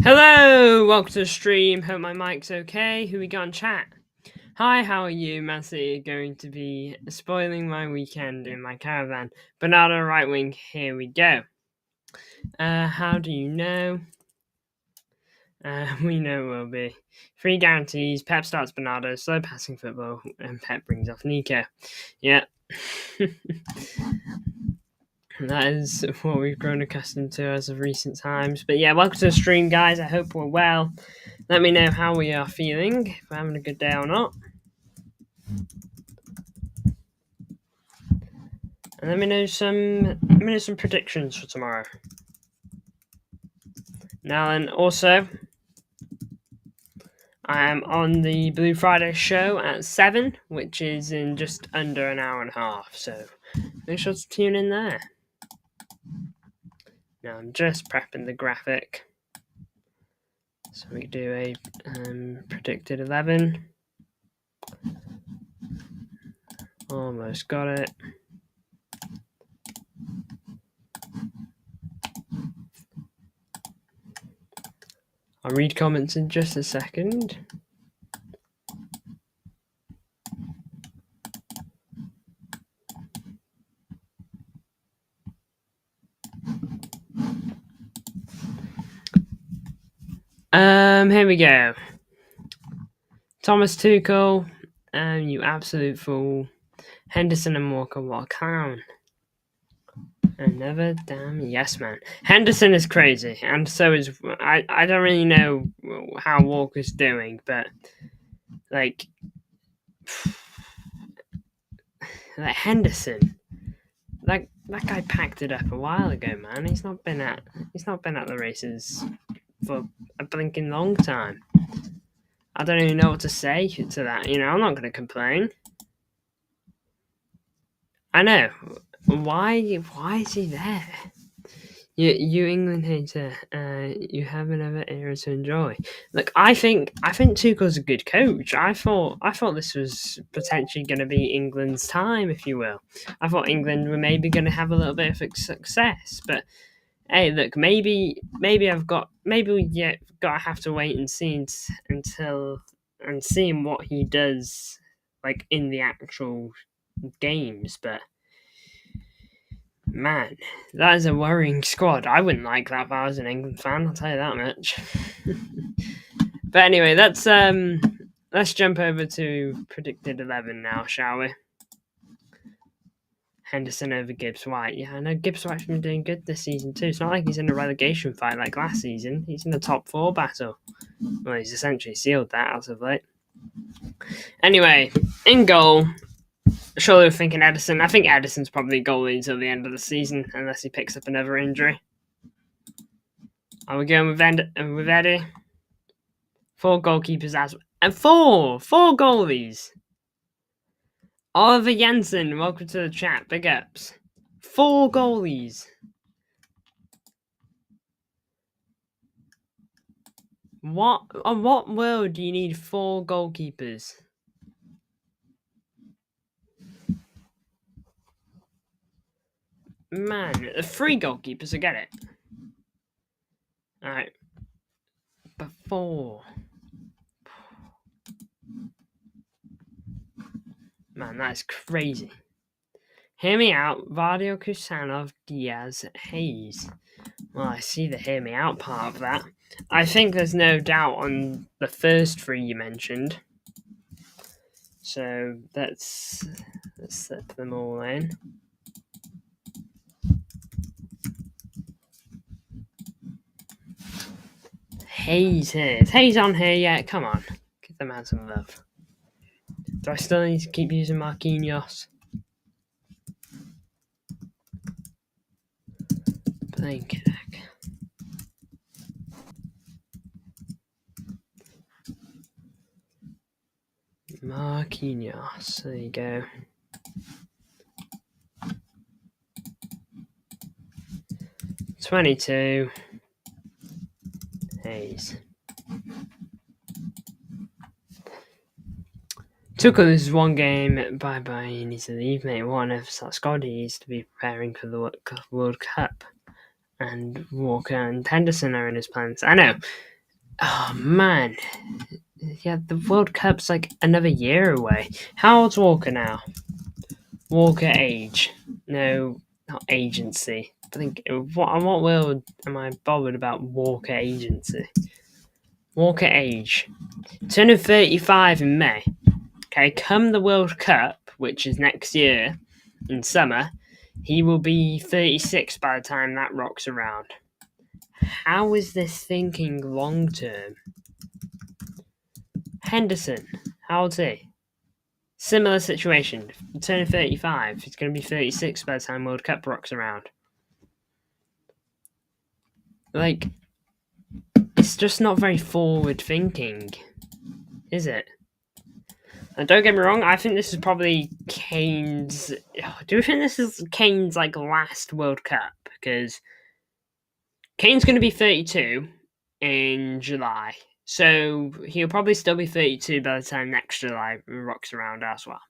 Hello, welcome to the stream. Hope my mic's okay. Who we got in chat? Hi, how are you? Massey going to be spoiling my weekend in my caravan. Bernardo right wing, here we go. How do you know? We know we'll be. 3 guarantees, Pep starts Bernardo, slow passing football, and Pep brings off Nico. Yeah. That is what we've grown accustomed to as of recent times. But yeah, welcome to the stream, guys. I hope we're well. Let me know how we are feeling, if we're having a good day or not. And let me know some predictions for tomorrow. Now and also, I am on the Blue Friday show at 7, which is in just under an hour and a half, so make sure to tune in there. Now I'm just prepping the graphic. So we do a predicted 11. Almost got it. I'll read comments in just a second. Here we go. Thomas Tuchel, you absolute fool. Henderson and Walker, what a clown. Another damn yes man. Henderson is crazy, and so is I don't really know how Walker's doing, but like Henderson, that guy packed it up a while ago, man. He's not been at the races for a blinking long time. I don't even know what to say to that. I'm not going to complain. I know. Why is he there? You England hater, you have another era to enjoy. Look, I think Tuchel's a good coach. I thought this was potentially going to be England's time, if you will. I thought England were maybe going to have a little bit of success, but hey, look, maybe we gotta have to wait and see and seeing what he does, like in the actual games, but. Man, that is a worrying squad. I wouldn't like that if I was an England fan, I'll tell you that much. But anyway, let's jump over to predicted 11 now, shall we? Henderson over Gibbs White. Yeah, I know Gibbs White's been doing good this season too. It's not like he's in a relegation fight like last season. He's in the top 4 battle. Well, he's essentially sealed that as of late. Anyway, in goal, surely we're thinking Edison. I think Edison's probably goalie until the end of the season, unless he picks up another injury. Are we going with Eddie? 4 goalkeepers and 4 goalies. Oliver Jensen, welcome to the chat. Big ups. 4 goalies. On what world do you need 4 goalkeepers? Man, 3 goalkeepers, I get it. Alright. But 4. Man, that's crazy. Hear me out. Vardio, Kusanov, Diaz, Hayes. Well, I see the hear me out part of that. I think there's no doubt on the first 3 you mentioned. So let's set them all in. Hayes here. Is Hayes on here yet? Come on. Give the man some love. Do I still need to keep using Marquinhos? Blink heck. Marquinhos. There you go. $22. Hayes. Tuchel is 1 game. Bye. He needs to leave, mate. What on earth's that squad? He needs to be preparing for the World Cup. And Walker and Henderson are in his plans. I know. Oh, man. Yeah, the World Cup's like another year away. How old's Walker now? Walker age. No, not agency. I think, on what world am I bothered about Walker agency? Walker age. Turning 35 in May. Okay, come the World Cup, which is next year, in summer, he will be 36 by the time that rocks around. How is this thinking long term? Henderson, how old's he? Similar situation. Turning 35, he's going to be 36 by the time World Cup rocks around. Like, it's just not very forward thinking. Is it? And don't get me wrong, I think this is probably Kane's. Do you think this is Kane's like last World Cup? Because Kane's going to be 32 in July, so he'll probably still be 32 by the time next July rocks around as well.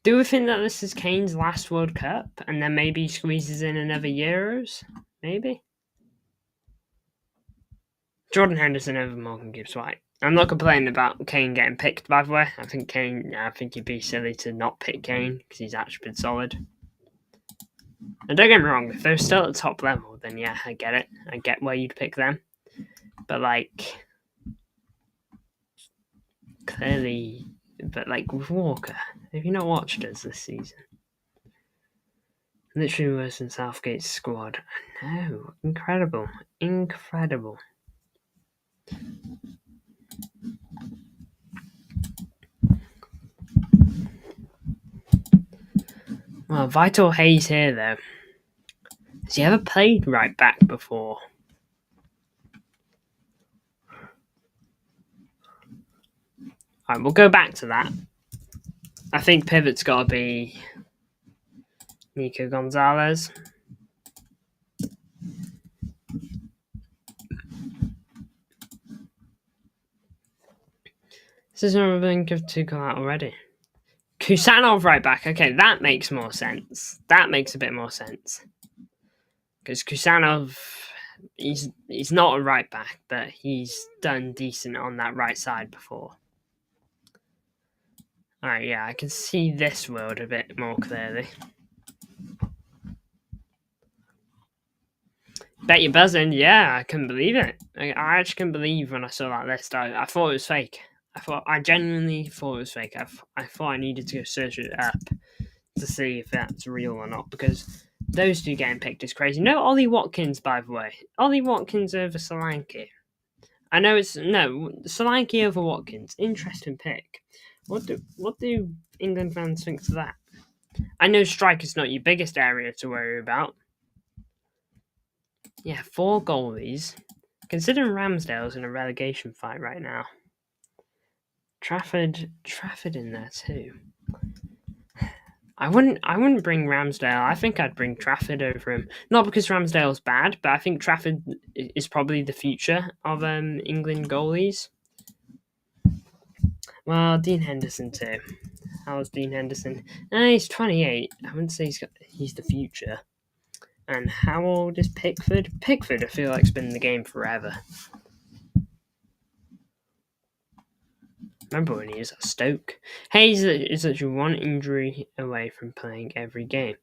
Do we think that this is Kane's last World Cup, and then maybe he squeezes in another Euros? Maybe. Jordan Henderson over Morgan Gibbs-White. I'm not complaining about Kane getting picked, by the way. I think it'd be silly to not pick Kane because he's actually been solid. And don't get me wrong, if they're still at the top level, then yeah, I get it. I get why you'd pick them. But clearly, with Walker, have you not watched us this season? Literally worse than Southgate's squad. No, incredible. Well, Vital Hayes here, though. Has he ever played right back before? Alright, we'll go back to that. I think pivot's got to be Nico Gonzalez. This is another link of two come out already. Kusanov right back. Okay, that makes more sense. That makes a bit more sense. Because Kusanov, he's not a right back, but he's done decent on that right side before. Alright, yeah, I can see this world a bit more clearly. Bet you're buzzing. Yeah, I couldn't believe it. I actually couldn't believe when I saw that list. I thought it was fake. I genuinely thought it was fake. I thought I needed to go search it up to see if that's real or not, because those two getting picked is crazy. No Ollie Watkins, by the way. Ollie Watkins over Solanke. I know it's no Solanke over Watkins. Interesting pick. What do England fans think to that? I know striker's not your biggest area to worry about. Yeah, 4 goalies. Considering Ramsdale's in a relegation fight right now. Trafford in there too. I wouldn't bring Ramsdale. I think I'd bring Trafford over him. Not because Ramsdale's bad, but I think Trafford is probably the future of England goalies. Well, Dean Henderson too. How's Dean Henderson? He's 28. I wouldn't say he's the future. And how old is Pickford? Pickford, I feel like, has been in the game forever. Remember when he was at Stoke? Hayes is actually 1 injury away from playing every game.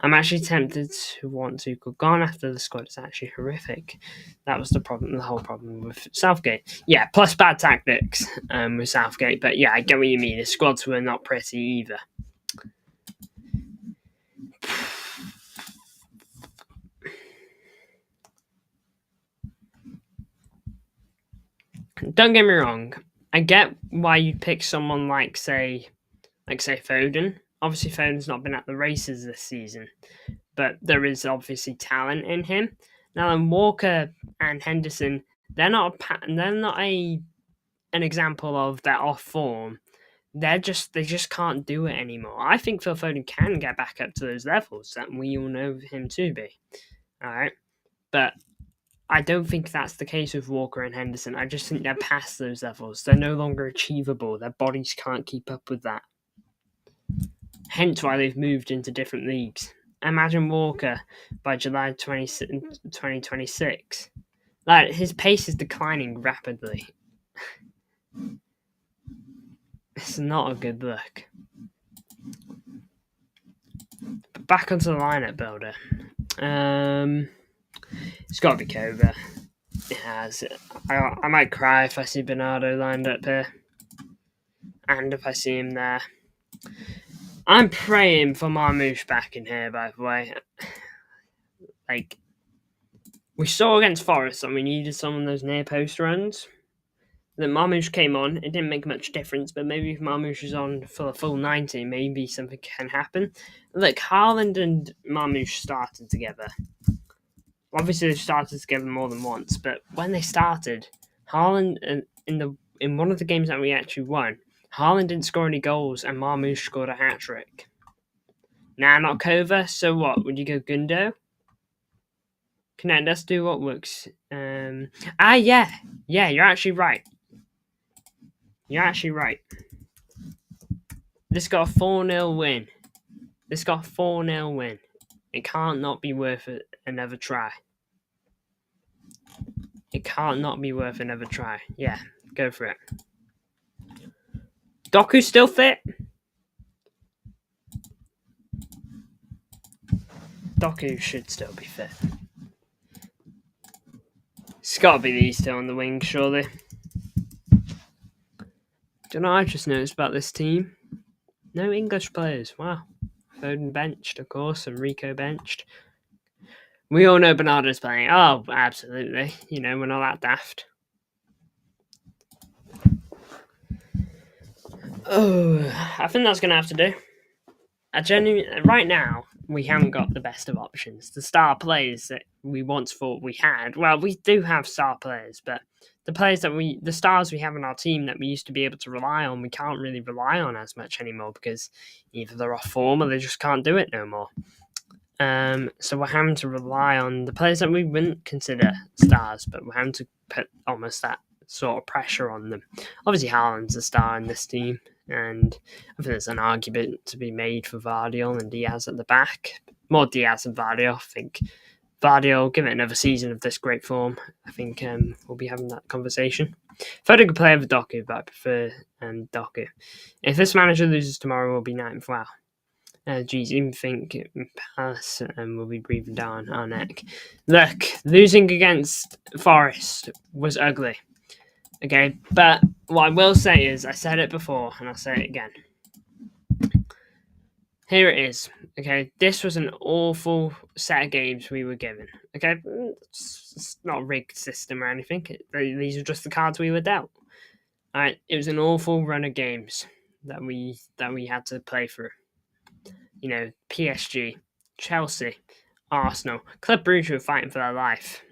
I'm actually tempted to want to go gone after the squad is actually horrific. That was the whole problem with Southgate. Yeah, plus bad tactics with Southgate. But yeah, I get what you mean. The squads were not pretty either. Don't get me wrong. I get why you pick someone like say Foden. Obviously, Foden's not been at the races this season, but there is obviously talent in him. Now, then Walker and Henderson, they're not an example of that off form. They just can't do it anymore. I think Phil Foden can get back up to those levels that we all know him to be. All right, but I don't think that's the case with Walker and Henderson. I just think they're past those levels. They're no longer achievable. Their bodies can't keep up with that. Hence why they've moved into different leagues. Imagine Walker by July 2026. His pace is declining rapidly. It's not a good look. But back onto the lineup builder. It's got to be Koba. It has. I might cry if I see Bernardo lined up here. And if I see him there. I'm praying for Marmoush back in here, by the way. We saw against Forrest and we needed some of those near post runs. Then Marmoush came on. It didn't make much difference, but maybe if Marmoush is on for a full 90, maybe something can happen. Look, Haaland and Marmoush started together. Obviously, they started together more than once, but when they started, Haaland in in one of the games that we actually won, Haaland didn't score any goals and Marmoush scored a hat-trick. Nah, not Kova, so what? Would you go Gundo? Connect, let's do what works. Yeah, you're actually right. This got a 4-0 win. It can't not be worth another try. Yeah, go for it. Doku's still fit? Doku should still be fit. It's got to be these two on the wing, surely. Don't know, I just noticed about this team. No English players. Wow. Foden benched, of course, and Rico benched. We all know Bernardo's playing. Oh, absolutely. We're not that daft. Oh, I think that's going to have to do. Right now, we haven't got the best of options. The star players that we once thought we had, well, we do have star players, but the stars we have in our team that we used to be able to rely on, we can't really rely on as much anymore because either they're off form or they just can't do it no more. So we're having to rely on the players that we wouldn't consider stars, but we're having to put almost that sort of pressure on them. Obviously, Haaland's a star in this team, and I think there's an argument to be made for Vardiol and Diaz at the back. More Diaz than Vardiol. I think Vardiol, give it another season of this great form, I think we'll be having that conversation. Foden could play over Doku, but I prefer Doku. If this manager loses tomorrow, we'll be 9th. Wow. Even think Palace will be breathing down our neck. Look, losing against Forrest was ugly. Okay, but what I will say is, I said it before and I'll say it again. Here it is. Okay, this was an awful set of games we were given. Okay, it's not a rigged system or anything. These are just the cards we were dealt. All right, it was an awful run of games that we had to play through. PSG, Chelsea, Arsenal, Club Brugge were fighting for their life.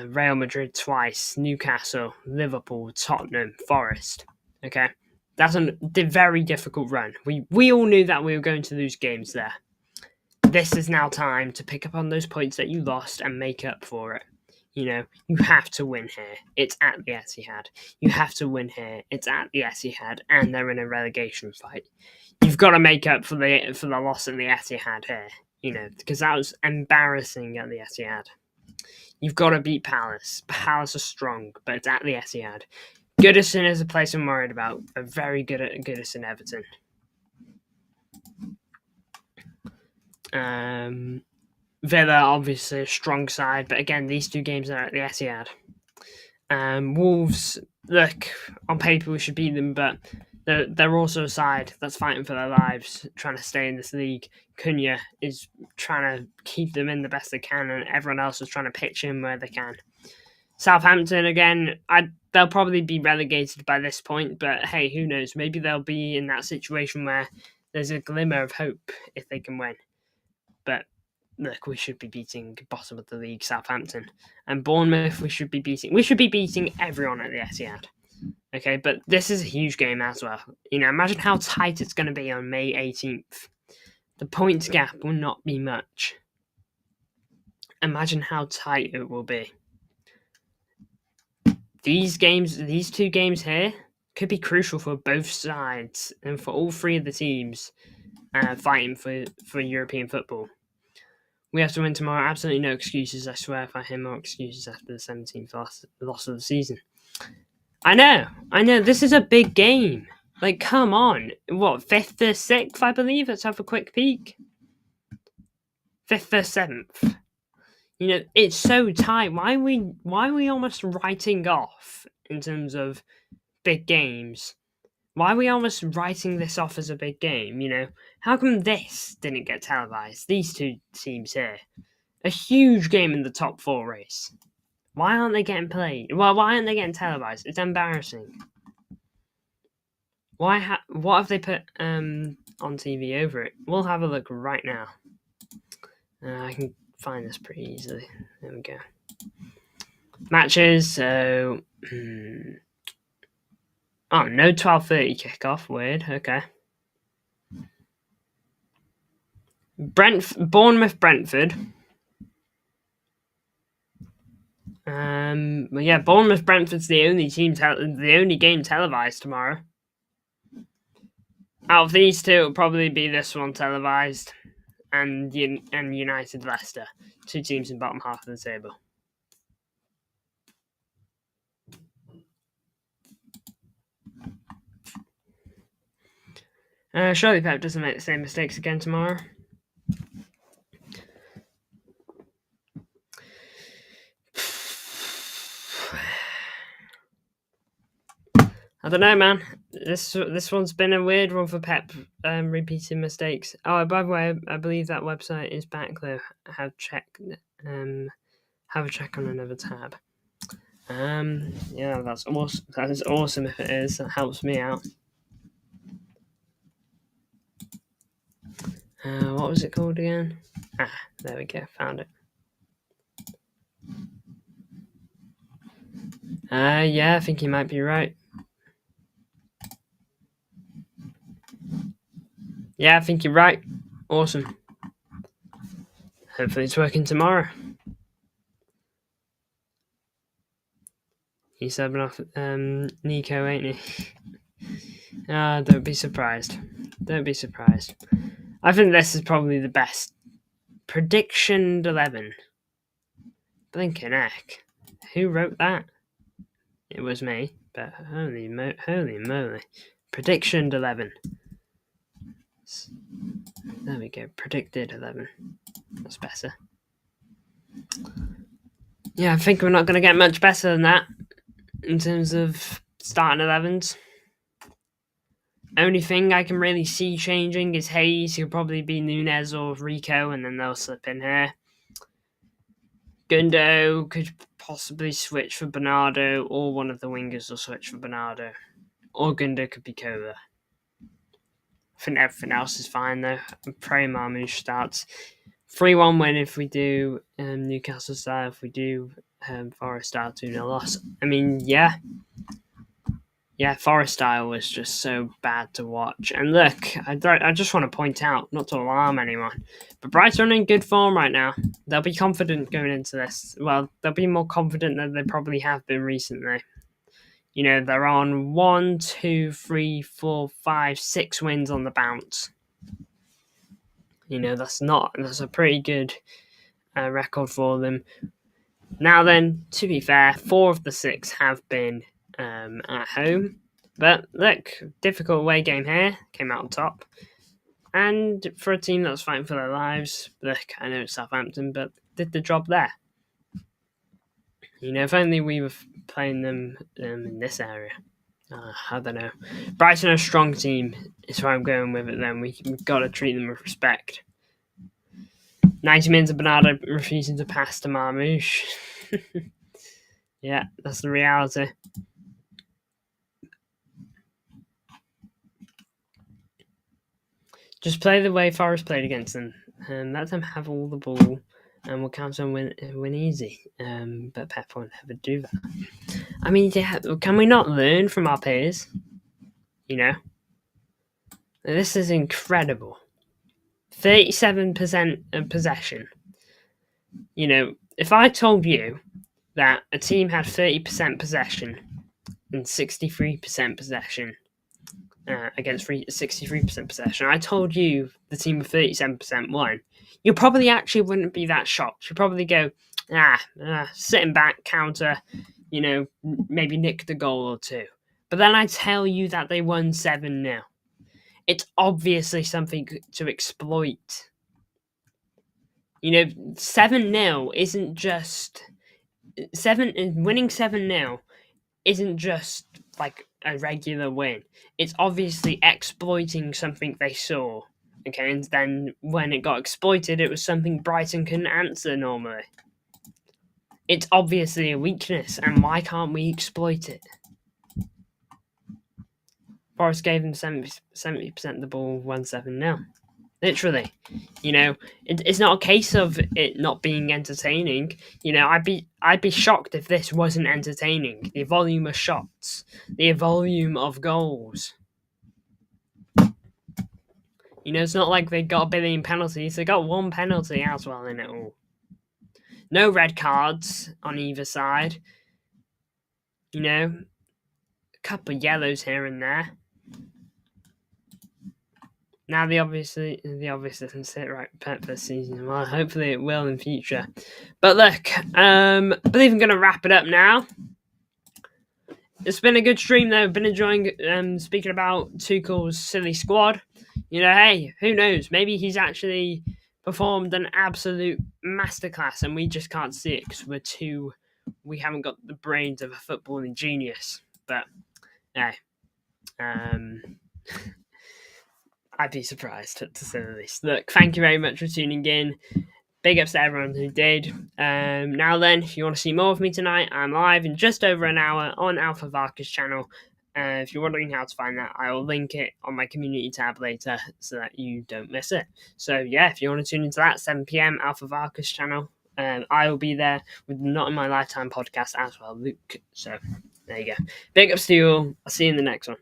Real Madrid twice, Newcastle, Liverpool, Tottenham, Forest. Okay, that's a very difficult run. We all knew that we were going to lose games there. This is now time to pick up on those points that you lost and make up for it. You have to win here. It's at the Etihad. You have to win here. It's at the Etihad, and they're in a relegation fight. You've got to make up for the loss in the Etihad here. Because that was embarrassing at the Etihad. You've got to beat Palace. Palace are strong, but it's at the Etihad. Goodison is a place I'm worried about. They're very good at Goodison Everton. Villa, obviously, a strong side, but again, these two games are at the Etihad. Wolves, look, on paper we should beat them, but they're also a side that's fighting for their lives, trying to stay in this league. Cunha is trying to keep them in the best they can, and everyone else is trying to pitch in where they can. Southampton, again, they'll probably be relegated by this point, but hey, who knows? Maybe they'll be in that situation where there's a glimmer of hope if they can win. But look, we should be beating bottom of the league Southampton. And Bournemouth, we should be beating everyone at the Etihad. Okay, but this is a huge game as well. Imagine how tight it's going to be on May 18th. The points gap will not be much. Imagine how tight it will be. These two games here, could be crucial for both sides and for all three of the teams fighting for European football. We have to win tomorrow. Absolutely no excuses. I swear if I hear more excuses after the 17th loss of the season. I know. This is a big game. Like, come on. What, 5th or 6th, I believe? Let's have a quick peek. 5th or 7th. It's so tight. Why are we almost writing off in terms of big games? Why are we almost writing this off as a big game? How come this didn't get televised? These two teams here. A huge game in the top 4 race. Why aren't they getting played? Well, why aren't they getting televised? It's embarrassing. What have they put on TV over it? We'll have a look right now. I can find this pretty easily. There we go. matches. So, oh, no 12:30 kickoff. Weird. Okay. Bournemouth, Brentford. Yeah, Bournemouth, Brentford's the only game televised tomorrow. Out of these two, it'll probably be this one televised, and United, Leicester, two teams in bottom half of the table. Surely Pep doesn't make the same mistakes again tomorrow. I don't know, man. This one's been a weird one for Pep, repeating mistakes. Oh, by the way, I believe that website is back though. Have a check on another tab. Yeah, that's awesome. That is awesome if it is. That helps me out. What was it called again? There we go. Found it. Yeah, I think you might be right. Yeah, I think you're right. Awesome. Hopefully it's working tomorrow. He's subbing off Nico, ain't he? Don't be surprised. Don't be surprised. I think this is probably the best. Prediction 11. Blinking heck. Who wrote that? It was me, but holy moly. Prediction 11. There we go. Predicted 11. That's better. Yeah, I think we're not going to get much better than that in terms of starting 11s. Only thing I can really see changing is Hayes. He'll probably be Nunes or Rico, and then they'll slip in here. Gundo could possibly switch for Bernardo, or one of the wingers will switch for Bernardo. Or Gundo could be Kova. I think everything else is fine, though. Pray Marmoush starts. 3-1 win if we do Newcastle style. If we do Forrest style 2-0 loss. I mean, yeah. Yeah, Forrest style was just so bad to watch. And look, I just want to point out, not to alarm anyone, but Brighton are in good form right now. They'll be confident going into this. Well, they'll be more confident than they probably have been recently. You know, they're on 1, 2, 3, 4, 5, 6 wins on the bounce. You know, that's a pretty good record for them. Now then, to be fair, 4 of the 6 have been at home. But look, difficult away game here. Came out on top. And for a team that's fighting for their lives, look, I know it's Southampton, but did the job there. You know, if only we were playing them in this area. I don't know. Brighton are a strong team, is where I'm going with it then. We've got to treat them with respect. 90 minutes of Bernardo refusing to pass to Marmoush. Yeah, that's the reality. Just play the way Forrest played against them. Let them have all the ball, and we'll count on win easy. But Pep won't ever do that. I mean, yeah, can we not learn from our peers? You know? This is incredible. 37% of possession. You know, if I told you that a team had 30% possession and 63% possession against 63% possession, I told you the team with 37% won, you probably actually wouldn't be that shocked. You'd probably go, sitting back, counter, you know, maybe nick the goal or two. But then I tell you that they won 7-0. It's obviously something to exploit. You know, 7-0 isn't just... winning 7-0 isn't just like a regular win. It's obviously exploiting something they saw. Okay, and then when it got exploited, it was something Brighton couldn't answer normally. It's obviously a weakness, and why can't we exploit it? Forrest gave them 70% of the ball, won 7-0. Literally. It's not a case of it not being entertaining. I'd be shocked if this wasn't entertaining. The volume of shots, the volume of goals. It's not like they got a billion penalties. They got one penalty as well in it all. No red cards on either side. A couple of yellows here and there. Now the obvious doesn't sit right for this season. Well, hopefully it will in future. But look, I believe I'm going to wrap it up now. It's been a good stream though. I've been enjoying speaking about Tuchel's silly squad. Hey, who knows? Maybe he's actually performed an absolute masterclass and we just can't see it because we haven't got the brains of a footballing genius. But hey, I'd be surprised to say the least. Look, thank you very much for tuning in. Big ups to everyone who did. Now then, if you want to see more of me tonight, I'm live in just over an hour on Alpha Varka's channel. If you're wondering how to find that, I will link it on my community tab later so that you don't miss it. So yeah, if you want to tune into that, 7 p.m. Alpha Varka's channel, I will be there with Not in My Lifetime podcast as well, Luke. So there you go. Big ups to you all. I'll see you in the next one.